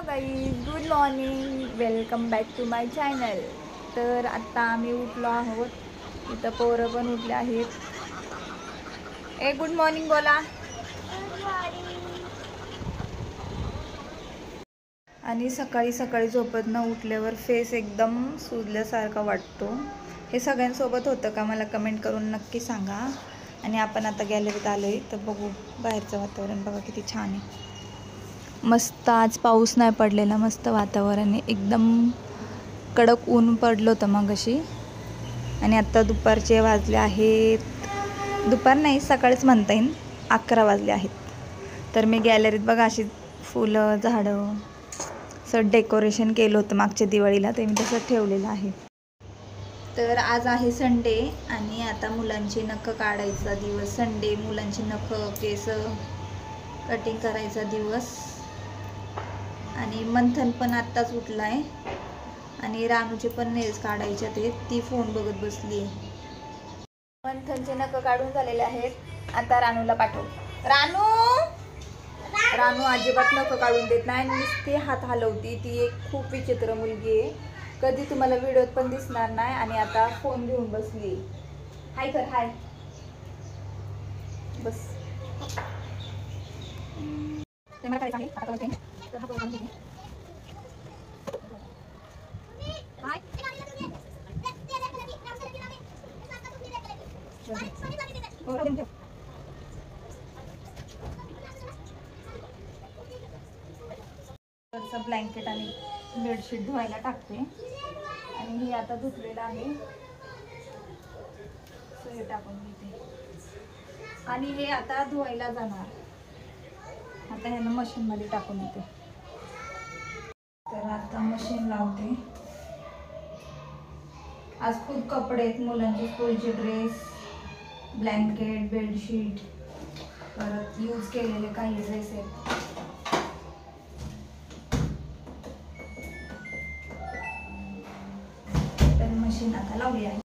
Guys, good morning, welcome back to my channel. तर आत्ता आम्ही उठलो आहोत. इथं पोरं पण उठले आहेत. गुड मॉर्निंग बोला. आणि सकाळी सकाळी झोपेतनं उठल्यावर फेस एकदम सुजल्यासारखा वाटतो. हे सगळ्यांसोबत होतं का मला कमेंट करून नक्की सांगा. आणि आपण आता गॅलरीत आलो आहे तर बघू बाहेरचं वातावरण. बघा किती छान आहे. मस्त आज पाऊस नाही पडलेला, मस्त वातावरण आहे. एकदम कडक ऊन पडलं होतं मगाशी. आणि आत्ता दुपारचे वाजले आहेत, दुपार नाही सकाळीच म्हणता येईल, 11 वाजले आहेत. तर मी गॅलरीत बघा अशी फुलं झाडं असं डेकोरेशन केलं होतं मागच्या दिवाळीला, ते मी तसं ठेवलेलं आहे. तर आज आहे संडे आणि आता मुलांची नखं काढायचा दिवस. संडे मुलांची नखं केस कटिंग करायचा दिवस. आणि मंथन पण आत्ताच उठला आहे आणि रानूचे पण नेल्स काढायचे आहेत. ती फोन बघत बसली आहे. मंथनचे नखं काढून झालेले आहेत. आता रानूला पाठव. रानू अजिबात नखं काढून देत नाही, नुसती हात हलवती. ती एक खूप विचित्र मुलगी आहे, कधी तुम्हाला व्हिडिओत पण दिसणार नाही. आणि आता फोन घेऊन बसली. हाय कर, हाय बस. ते मला करायचं आहे आता करते. तर हा प्रोग्राम घेते. हाय थोडंसं ब्लँकेट आणि बेडशीट धुवायला टाकते. आणि हे आता धुतलेलं आहे, हे टाकून घेते. आणि हे आता धुवायला जाणार. आता ह्याला मशीनमध्ये टाकून येते. तर आता मशीन लावते. आज खूप कपडे आहेत, मुलांचे स्कूलचे ड्रेस, ब्लँकेट, बेडशीट, परत यूज केलेले काही ड्रेस आहेत. तर मशीन आता लावली आहे.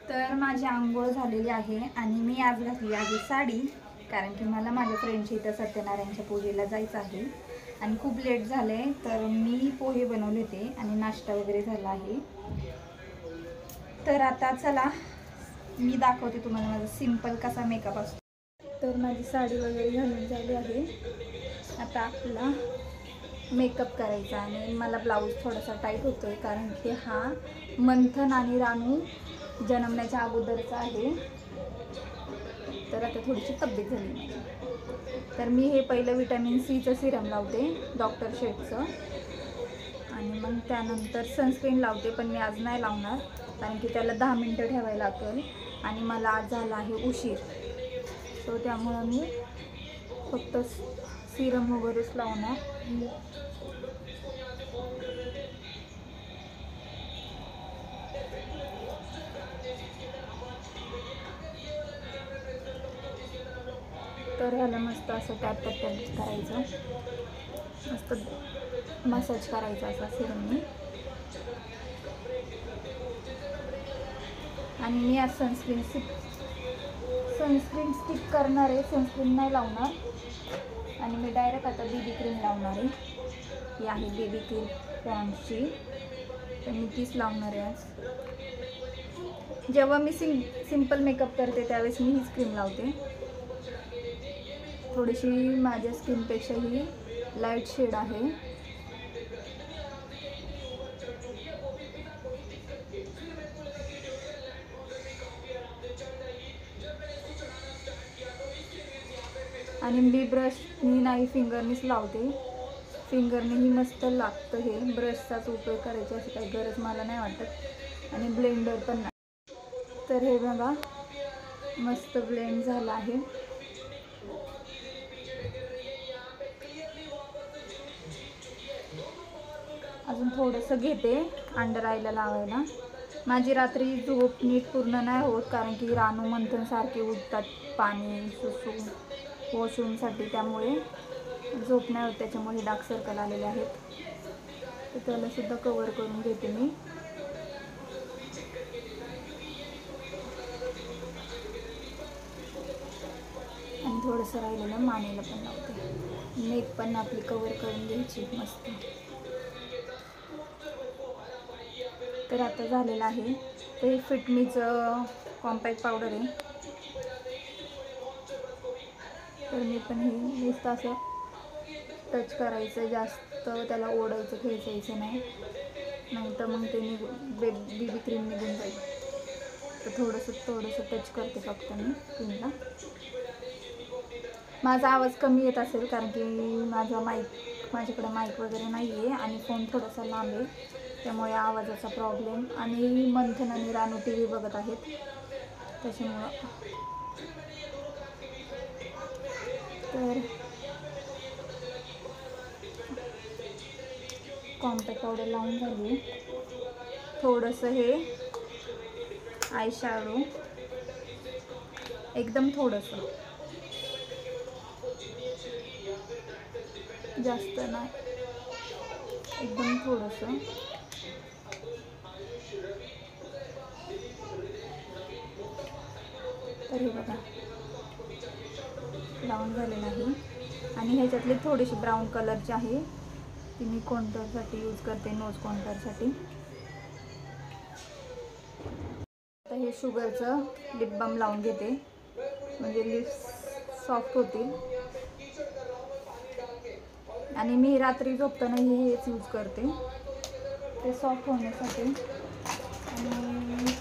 तर माझी आंघोळ झालेली आहे आणि मी आज घातली आहे साडी, कारण की मला माझ्या फ्रेंडच्या इथं सत्यनारायणच्या पूजेला जायचं आहे आणि खूप लेट झालं आहे. तर मी पोहे बनवले होते आणि नाश्ता वगैरे झाला आहे. तर आता चला मी दाखवते तुम्हाला माझा सिंपल कसा मेकअप असतो. तर माझी साडी वगैरे घालून झाली आहे. आता आपला मेकअप करायचा. आणि मला ब्लाऊज थोडासा टाईट होतो आहे, कारण की हा मंथन आणि रानू जन्मण्याच्या अगोदरचा आहे. तर आता थोडीशी तब्येत झाली माझी. तर मी हे पहिलं विटॅमिन सीचं सिरम लावते, डॉक्टर शेटचं. आणि मग त्यानंतर सनस्क्रीन लावते, पण मी आज नाही लावणार कारण की त्याला 10 मिनटं ठेवायला लागेल आणि मला आज झाला आहे उशीर. सो त्यामुळं मी फक्त सिरम वगैरेच लावणार. तर ह्याला मस्त असं टॅप करायचं, मस्त मसाज करायचा असा सिरमनी. आणि मी आज सनस्क्रीन स्टिक करणार आहे, सनस्क्रीन नाही लावणार. आणि मी डायरेक्ट आता बेबी क्रीम लावणार आहे. ही आहे बेबी क्रीम पॉन्ड्सची, तर मी तीच लावणार आहे आज. जेव्हा मी सिंपल मेकअप करते त्यावेळेस मी हीच क्रीम लावते. थोडीशी माझ्या स्किनपेक्षा ही लाईट शेड आहे. आणि मी ब्रशनी नाही फिंगरनीच लावते. फिंगरनेही मस्त लागतं. हे ब्रशचाच उपयोग करायचा अशी काही गरज मला नाही वाटत. आणि ब्लेंडर पण नाही. तर हे बघा मस्त ब्लेंड झालं आहे. अजून थोडंसं घेते अंडर आयला लावायला. माझी रात्री झोप नीट पूर्ण नाही होत, कारण की रानू मंथन सारखे उठतात पाणी सुसू वॉशरूमसाठी, त्यामुळे झोप नाही होत. त्याच्यामुळे डार्क सर्कल आलेले आहेत. तर त्यालासुद्धा कवर करून घेते मी. आणि थोडंसं राहिलेलं मानेला पण लावते. नेक पण आपली कवर करून घ्यायची मस्त. तर आता झालेलं आहे. ते फिटमीचं कॉम्पॅक्ट पावडर आहे. तर मी पण हे नुसतं असं टच करायचं, जास्त त्याला ओढायचं खेचायचं नाही, नाहीतर मग ते बीबी क्रीम निघून जाईल. तर थोडंसं टच करते फक्त मी क्रीमला. माझा आवाज कमी येत असेल कारण की माझ्याकडे माईक वगैरे नाही आहे आणि फोन थोडासा लांब आहे, त्यामुळे आवाजाचा प्रॉब्लेम. आणि मंथन आणि रानू TV बघत आहेत त्याच्यामुळं. तर कॉम्पॅक्ट पावडर लावून झाली. थोडंसं हे आय शॅडो, एकदम थोडंसं, जास्त नाही, एकदम थोडंसं. तर हे बघा लावून झालेलं आहे. आणि ह्याच्यातले थोडेसे ब्राऊन कलरचे आहे, ती मी कॉन्टरसाठी यूज करते, नोज कॉन्टरसाठी. आता हे शुगरचं लिप बाम लावून घेते, म्हणजे लिप्स सॉफ्ट होतील. आणि मी रात्री झोपतानाही हेच यूज करते, ते सॉफ्ट होण्यासाठी. आणि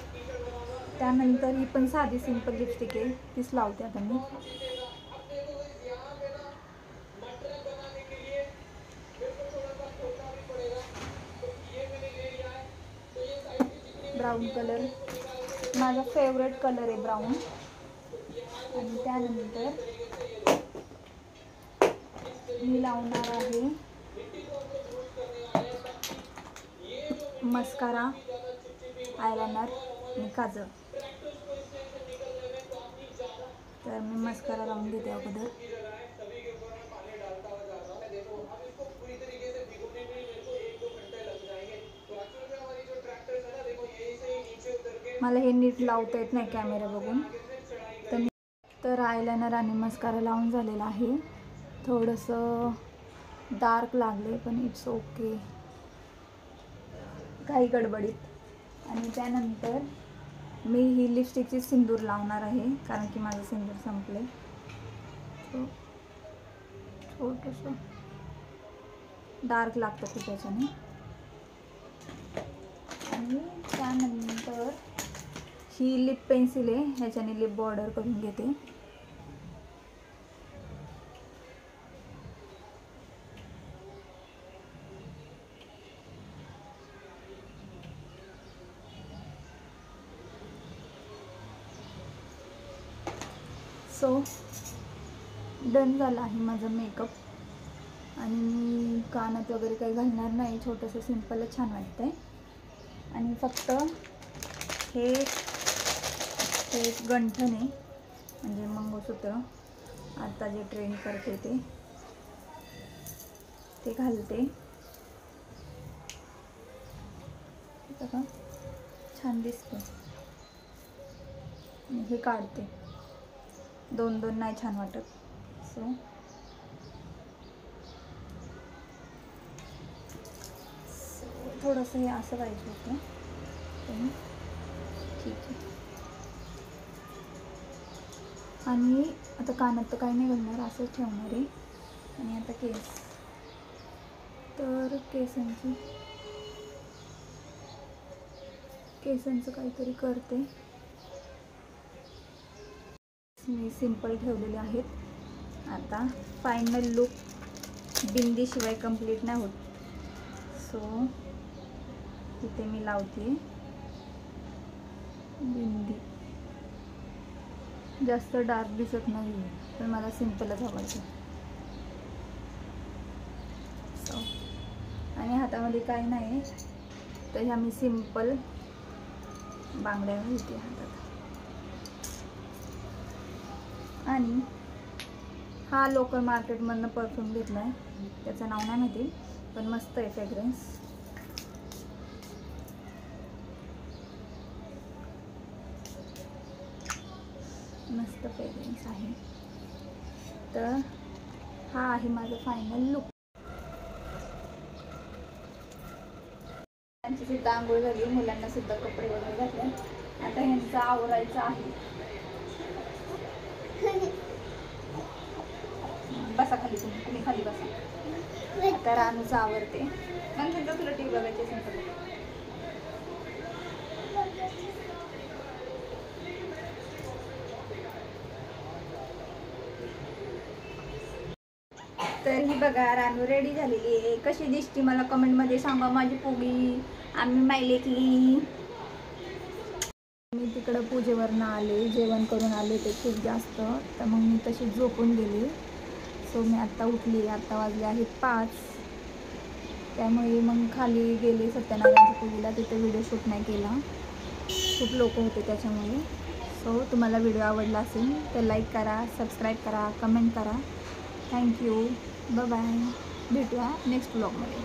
त्यानंतर ही पण साधी सिंपल लिपस्टिक आहे, तीच लावते आता मी. ब्राऊन कलर माझा फेवरेट कलर आहे, ब्राऊन. आणि त्यानंतर मी लावणार आहे मस्कारा, आयलाइनर आणि काजळ. तर मी मस्कारा लावून घेते अगोदर. मला हे नीट लावता येत नाही कॅमेरा बघून. तर आयलाइनर आणि मस्कारा लावून झालेला आहे. थोडंसं डार्क लागले पण इट्स ओके, काही गडबडीत. आणि त्यानंतर मी ही लिपस्टिकची सिंदूर लावणार आहे, कारण की माझं सिंदूर संपले. छोटंसं डार्क लागतं खूप याच्याने. आणि त्यानंतर ही लिप पेन्सिल आहे, ह्याच्याने लिप बॉर्डर करून घेते. सो डन झाला आहे माझा मेकअप. आणि मी कानात वगैरे काही घालणार नाही, छोटंसं सिंपलच छान वाटतं आहे. आणि फक्त हे गंठण आहे, म्हणजे मंगळसूत्र, आता जे ट्रेंड करते ते घालते. बघा छान दिसतं. हे काढते, दोन नाही छान वाटत. सो थोडंसं हे असं पाहिजे होतं, पण ठीक आहे. आणि आता कानात तर काही नाही घालणार, असंच ठेवणार आहे. आणि आता तर केसांचं काहीतरी करते. मी सिंपल ठेवलेले आहेत. आता फायनल लुक बिंदीशिवाय कंप्लीट नाही होत. सो इथे मी लावते बिंदी. जास्त डार्क दिसत नाही, पण मला सिंपलच आवडतं. सो आणि हातामध्ये काही नाही, तर ह्या मी सिंपल बांगड्या घालते हातात. आणि हा लोकल मार्केटमधनं परफ्यूम घेतला आहे, त्याचं नाव नाही माहिती, पण मस्त आहे फ्रेग्रन्स. मस्त फ्रेग्रन्स आहे. तर हा आहे माझं फायनल लुक. त्यांची सुद्धा आंघोळ झाली, मुलांना सुद्धा कपडे वगैरे घातले. आता ह्यांचं आवरायचं आहे. बसा खाली, तुम्ही खाली बसा. आता रानूचं आवरते. मग नंतर तुला टीव्ही बघायची असेल तर तर ही बघा रानू रेडी झालेली आहे. कशी दिसती मला कमेंटमध्ये सांगा माझी पोगी. आम्ही मायलेकली. मी तिकडं पूजेवरनं आले, जेवण करून आले ते खूप जास्त, तर मग मी तशी झोपून गेली. सो मी आत्ता उठली. आत्ता वाजले आहेत 5. त्यामुळे मग खाली गेले सत्यनारायणच्या पूजेला. तिथे व्हिडिओ शूट नाही केला, खूप लोक होते त्याच्यामुळे. सो तुम्हाला व्हिडिओ आवडला असेल तर लाईक करा, सबस्क्राईब करा, कमेंट करा. थँक्यू. Bye bye. भेटूया नेक्स्ट व्लॉगमध्ये.